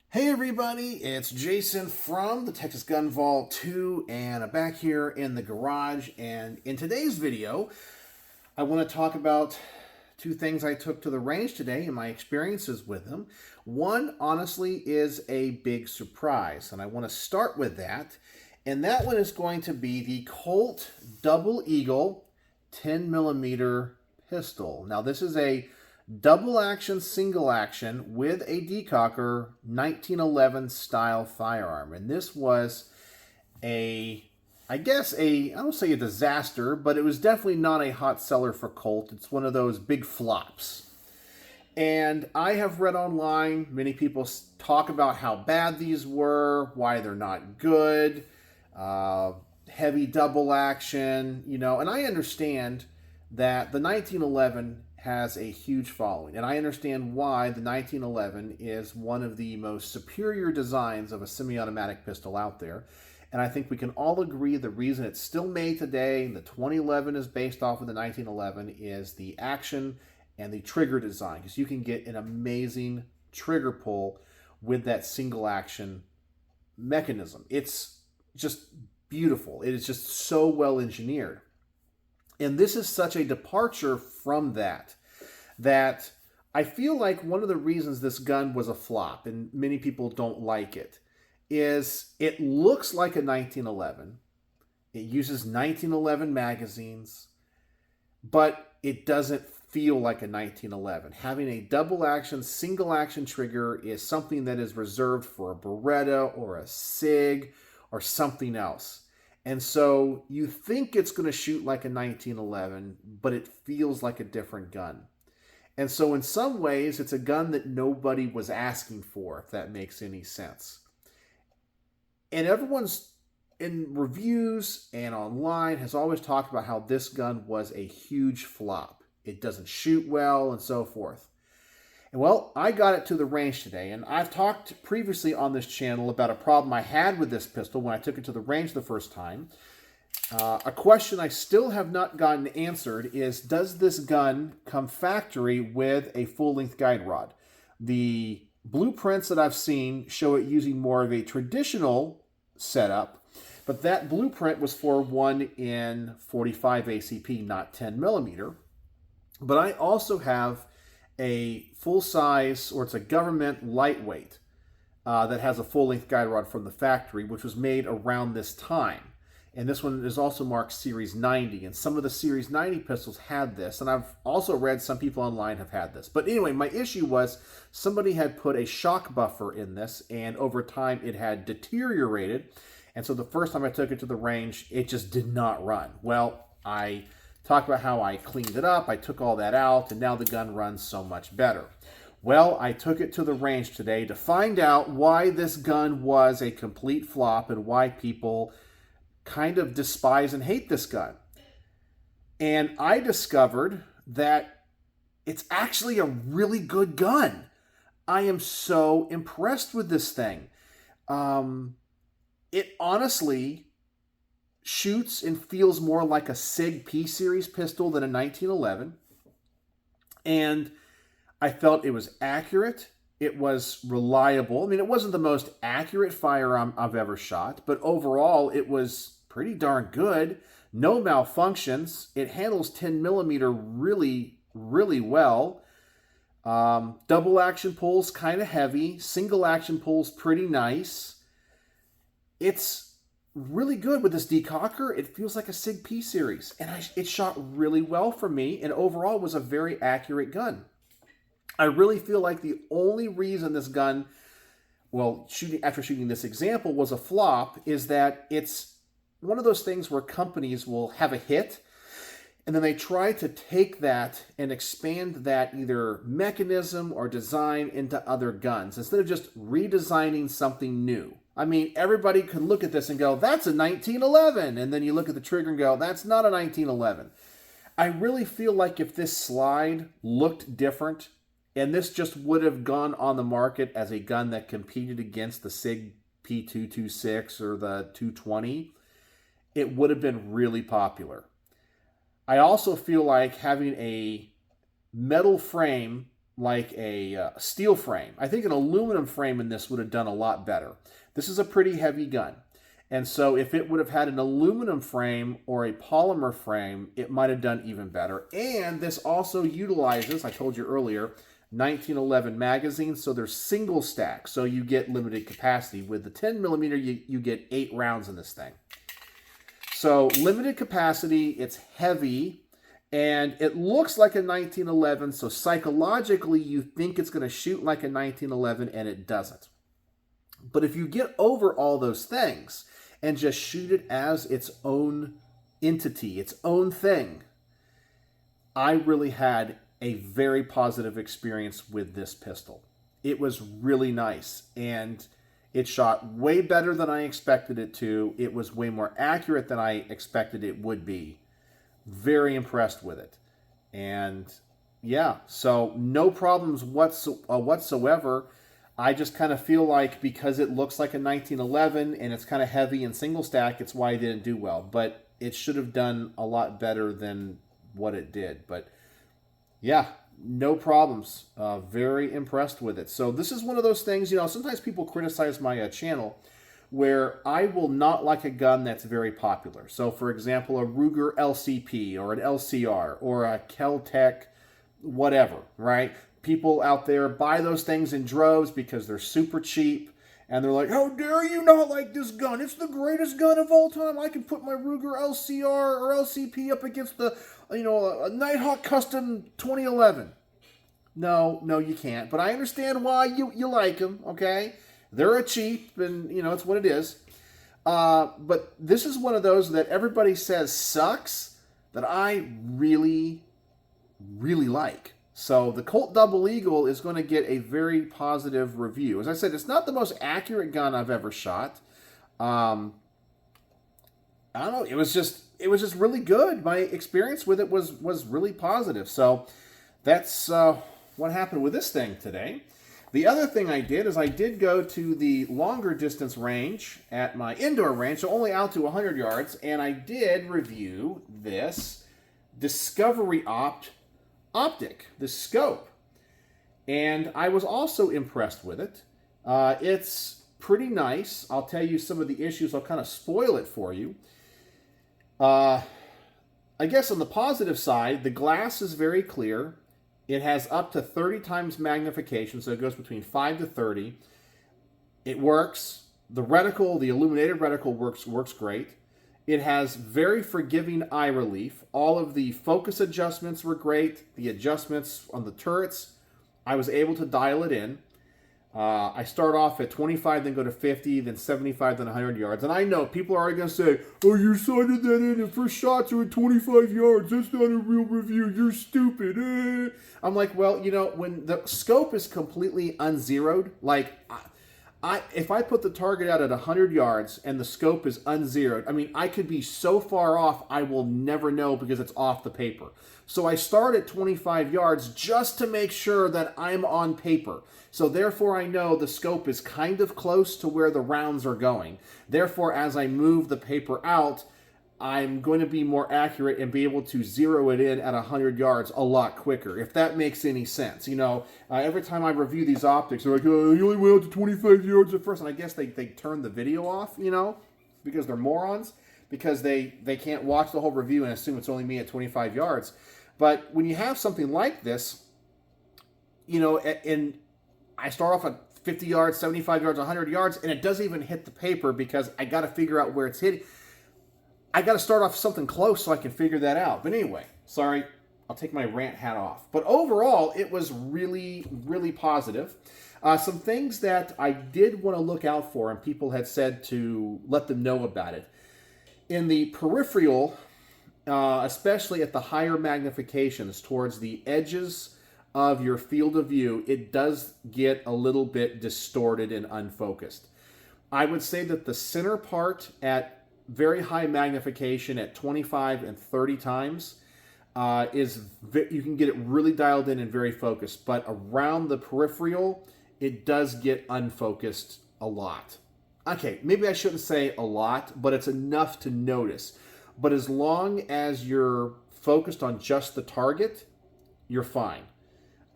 Hey everybody, it's Jason from the Texas Gun Vault 2 and I'm back here in the garage, and in today's video I want to talk about two things I took to the range today and my experiences with them. One, honestly, is a big surprise, and I want to start with that, and that one is going to be the Colt Double Eagle 10mm pistol. Now this is a double action, single action with a decocker 1911 style firearm. And this was I don't say a disaster, but it was definitely not a hot seller for Colt. It's one of those big flops. And I have read online, many people talk about how bad these were, why they're not good, heavy double action, and I understand that the 1911 has a huge following, and I understand why the 1911 is one of the most superior designs of a semi-automatic pistol out there. And I think we can all agree the reason it's still made today, the 2011 is based off of the 1911, is the action and the trigger design, because you can get an amazing trigger pull with that single action mechanism. It's just beautiful. It is just so well engineered. And this is such a departure from that I feel like one of the reasons this gun was a flop, and many people don't like it, is it looks like a 1911. It uses 1911 magazines, but it doesn't feel like a 1911. Having a double action, single action trigger is something that is reserved for a Beretta or a SIG or something else. And so you think it's going to shoot like a 1911, but it feels like a different gun. And so in some ways, it's a gun that nobody was asking for, if that makes any sense. And everyone's in reviews and online has always talked about how this gun was a huge flop. It doesn't shoot well and so forth. And well, I got it to the range today, and I've talked previously on this channel about a problem I had with this pistol when I took it to the range the first time. A question I still have not gotten answered is, does this gun come factory with a full-length guide rod? The blueprints that I've seen show it using more of a traditional setup, but that blueprint was for one in 45 ACP, not 10mm. But I also have a full-size, or it's a government lightweight, that has a full-length guide rod from the factory, which was made around this time. And this one is also marked Series 90, and some of the Series 90 pistols had this, and I've also read some people online have had this. But anyway, my issue was somebody had put a shock buffer in this, and over time it had deteriorated, and so the first time I took it to the range, it just did not run. Well, I talked about how I cleaned it up, I took all that out, and now the gun runs so much better. Well, I took it to the range today to find out why this gun was a complete flop and why people kind of despise and hate this gun. And I discovered that it's actually a really good gun. I am so impressed with this thing. It honestly shoots and feels more like a SIG P-Series pistol than a 1911. And I felt it was accurate. It was reliable. I mean, it wasn't the most accurate firearm I've ever shot, but overall it was pretty darn good. No malfunctions. It handles 10mm really, really well. Double action pulls kind of heavy. Single action pulls pretty nice. It's really good with this decocker. It feels like a SIG P series, and it shot really well for me, and overall was a very accurate gun. I really feel like the only reason this gun, after shooting this example, was a flop is that it's one of those things where companies will have a hit, and then they try to take that and expand that either mechanism or design into other guns instead of just redesigning something new. I mean, everybody could look at this and go, that's a 1911. And then you look at the trigger and go, that's not a 1911. I really feel like if this slide looked different, and this just would have gone on the market as a gun that competed against the SIG P226 or the 220, it would have been really popular. I also feel like having a metal frame like a steel frame. I think an aluminum frame in this would have done a lot better. This is a pretty heavy gun. And so if it would have had an aluminum frame or a polymer frame, it might have done even better. And this also utilizes, I told you earlier, 1911 magazines, so they're single stack, so you get limited capacity. With the 10 millimeter, you get 8 rounds in this thing. So limited capacity, it's heavy, and it looks like a 1911, so psychologically you think it's going to shoot like a 1911, and it doesn't. But if you get over all those things and just shoot it as its own entity, its own thing, I really had a very positive experience with this pistol. It was really nice, and it shot way better than I expected it to. It was way more accurate than I expected it would be. Very impressed with it. And yeah, so no problems whatsoever. I just kind of feel like because it looks like a 1911 and it's kind of heavy and single stack, it's why it didn't do well. But it should have done a lot better than what it did. But yeah, no problems. Very impressed with it. So this is one of those things, you know, sometimes people criticize my channel where I will not like a gun that's very popular. So for example, a Ruger LCP or an LCR or a Kel-Tec whatever, right? People out there buy those things in droves because they're super cheap. And they're like, how dare you not like this gun? It's the greatest gun of all time. I can put my Ruger LCR or LCP up against the, you know, a Nighthawk Custom 2011. No, you can't. But I understand why you like them, okay? They're cheap, and, you know, it's what it is. But this is one of those that everybody says sucks that I really, really like. So the Colt Double Eagle is going to get a very positive review. As I said, it's not the most accurate gun I've ever shot. I don't know. It was just really good. My experience with it was really positive. So that's what happened with this thing today. The other thing I did is I did go to the longer distance range at my indoor range, so only out to 100 yards, and I did review this Discovery optic, the scope, and I was also impressed with it. It's pretty nice. I'll tell you some of the issues. I'll kind of spoil it for you. I guess on the positive side, the glass is very clear. It has up to 30 times magnification, so it goes between 5 to 30. It works. The reticle, the illuminated reticle works great. It has very forgiving eye relief. All of the focus adjustments were great. The adjustments on the turrets, I was able to dial it in. I start off at 25, then go to 50, then 75, then 100 yards. And I know people are already going to say, oh, you sighted that in, and first shots are at 25 yards. That's not a real review. You're stupid. I'm like, well, you know, when the scope is completely unzeroed, like, if I put the target out at 100 yards and the scope is unzeroed, I mean, I could be so far off, I will never know because it's off the paper. So I start at 25 yards just to make sure that I'm on paper. So therefore, I know the scope is kind of close to where the rounds are going. Therefore, as I move the paper out, I'm going to be more accurate and be able to zero it in at 100 yards a lot quicker, if that makes any sense. You know, every time I review these optics, they're like, oh, you only went out to 25 yards at first. And I guess they turn the video off, you know, because they're morons, because they can't watch the whole review and assume it's only me at 25 yards. But when you have something like this, you know, and I start off at 50 yards, 75 yards, 100 yards, and it doesn't even hit the paper because I got to figure out where it's hitting. I got to start off something close so I can figure that out. But anyway, sorry, I'll take my rant hat off. But overall, it was really, really positive. Some things that I did want to look out for, and people had said to let them know about it. In the peripheral, especially at the higher magnifications towards the edges of your field of view, it does get a little bit distorted and unfocused. I would say that the center part at very high magnification at 25 and 30 times you can get it really dialed in and very focused, but around the peripheral, it does get unfocused a lot. Okay, maybe I shouldn't say a lot, but it's enough to notice. But as long as you're focused on just the target, you're fine.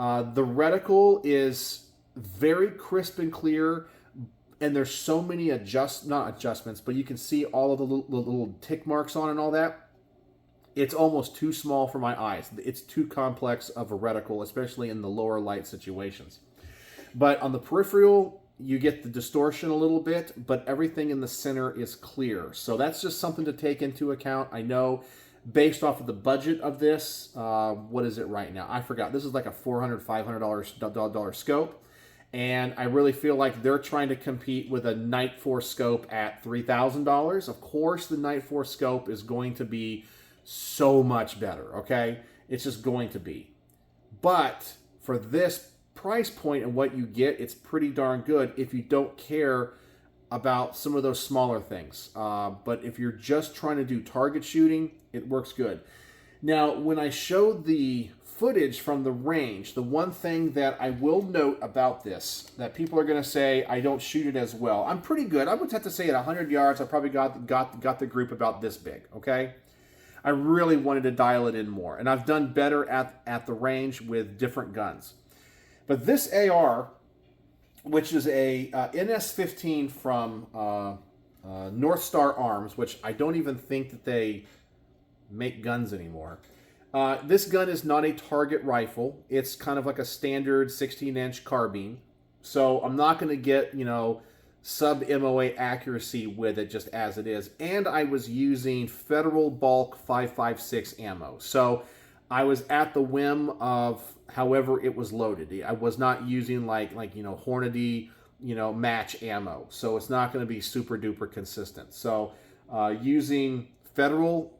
The reticle is very crisp and clear, and there's so many not adjustments, but you can see all of the little tick marks on and all that. It's almost too small for my eyes. It's too complex of a reticle, especially in the lower light situations. But on the peripheral, you get the distortion a little bit, but everything in the center is clear. So that's just something to take into account. I know based off of the budget of this, what is it right now? I forgot. This is like a $400, $500 scope. And I really feel like they're trying to compete with a Night Force scope at $3,000. Of course, the Night Force scope is going to be so much better, okay? It's just going to be. But for this price point and what you get, it's pretty darn good if you don't care about some of those smaller things. But if you're just trying to do target shooting, it works good. Now, when I showed the footage from the range, the one thing that I will note about this, that people are going to say I don't shoot it as well. I'm pretty good. I would have to say at 100 yards, I probably got the group about this big, okay? I really wanted to dial it in more, and I've done better at the range with different guns. But this AR, which is a NS-15 from North Star Arms, which I don't even think that they make guns anymore. This gun is not a target rifle. It's kind of like a standard 16-inch carbine. So I'm not going to get, sub-MOA accuracy with it just as it is. And I was using Federal Bulk 5.56 ammo. So I was at the whim of however it was loaded. I was not using like Hornady, match ammo. So it's not going to be super duper consistent. So using Federal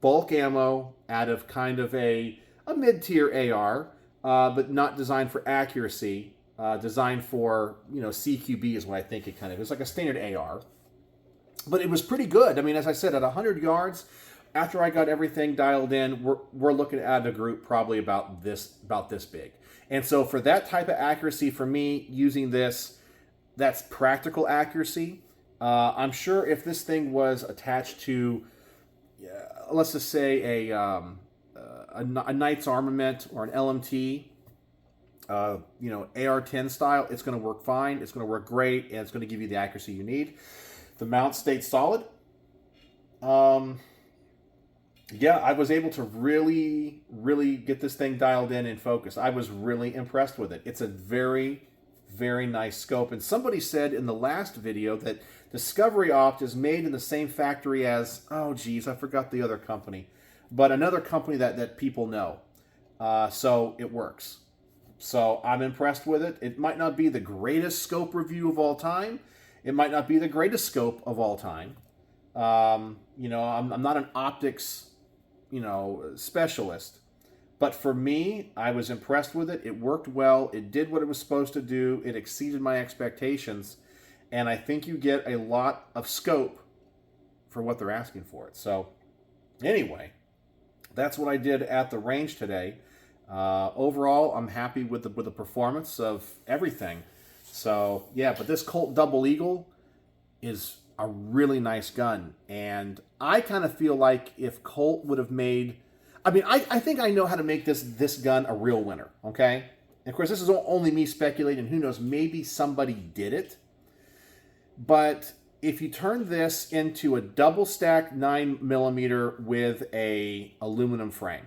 Bulk ammo out of kind of a mid-tier AR, but not designed for accuracy, designed for, CQB is what I think it kind of is, like a standard AR. But it was pretty good. I mean, as I said, at 100 yards, after I got everything dialed in, we're looking at a group probably about this big. And so for that type of accuracy, for me, using this, that's practical accuracy. I'm sure if this thing was attached to, let's just say a Knight's Armament or an LMT, AR-10 style, it's going to work fine. It's going to work great, and it's going to give you the accuracy you need. The mount stayed solid. Yeah, I was able to really, really get this thing dialed in and focused. I was really impressed with it. It's a very, very nice scope. And somebody said in the last video that Discovery Opt is made in the same factory as, oh geez, I forgot the other company, but another company that people know. So it works. So I'm impressed with it. It might not be the greatest scope review of all time. It might not be the greatest scope of all time. I'm not an optics, specialist. But for me, I was impressed with it. It worked well. It did what it was supposed to do. It exceeded my expectations. And I think you get a lot of scope for what they're asking for it. So anyway, that's what I did at the range today. Overall, I'm happy with the performance of everything. So yeah, but this Colt Double Eagle is a really nice gun. And I kind of feel like if Colt would have made, I think I know how to make this gun a real winner, okay? And of course, this is only me speculating. Who knows, maybe somebody did it. But if you turn this into a double stack 9mm with a aluminum frame,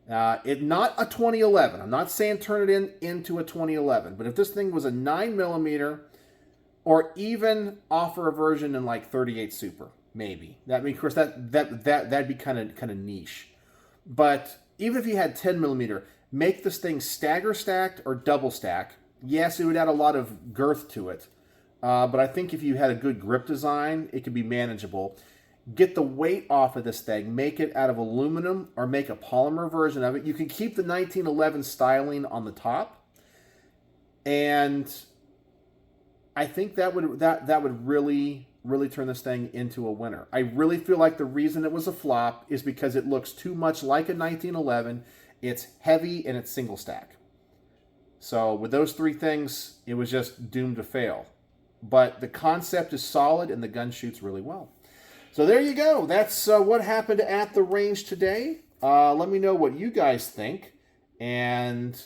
not a 2011. I'm not saying turn it into a 2011, but if this thing was a 9mm, or even offer a version in like 38 Super, maybe. Of course, that'd be kind of niche. But even if you had 10mm, make this thing stagger stacked or double stack. Yes, it would add a lot of girth to it. But I think if you had a good grip design, it could be manageable. Get the weight off of this thing. Make it out of aluminum or make a polymer version of it. You can keep the 1911 styling on the top. And I think that would really, really turn this thing into a winner. I really feel like the reason it was a flop is because it looks too much like a 1911. It's heavy and it's single stack. So with those three things, it was just doomed to fail. But the concept is solid and the gun shoots really well. So there you go. That's what happened at the range today. Let me know what you guys think. And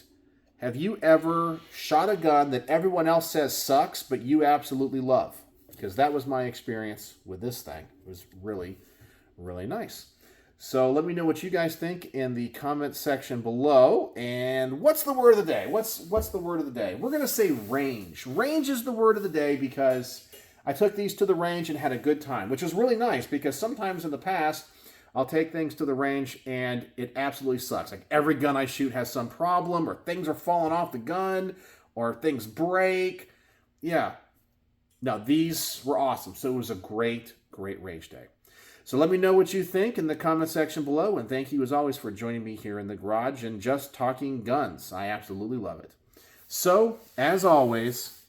Have you ever shot a gun that everyone else says sucks, but you absolutely love? Because that was my experience with this thing. It was really, really nice. So let me know what you guys think in the comment section below. And what's the word of the day? What's the word of the day? We're going to say range. Range is the word of the day because I took these to the range and had a good time, which was really nice because sometimes in the past, I'll take things to the range and it absolutely sucks. Like every gun I shoot has some problem, or things are falling off the gun, or things break. Yeah. No, these were awesome. So it was a great, great range day. So let me know what you think in the comment section below. And thank you as always for joining me here in the garage and just talking guns. I absolutely love it. So as always,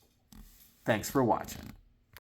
thanks for watching.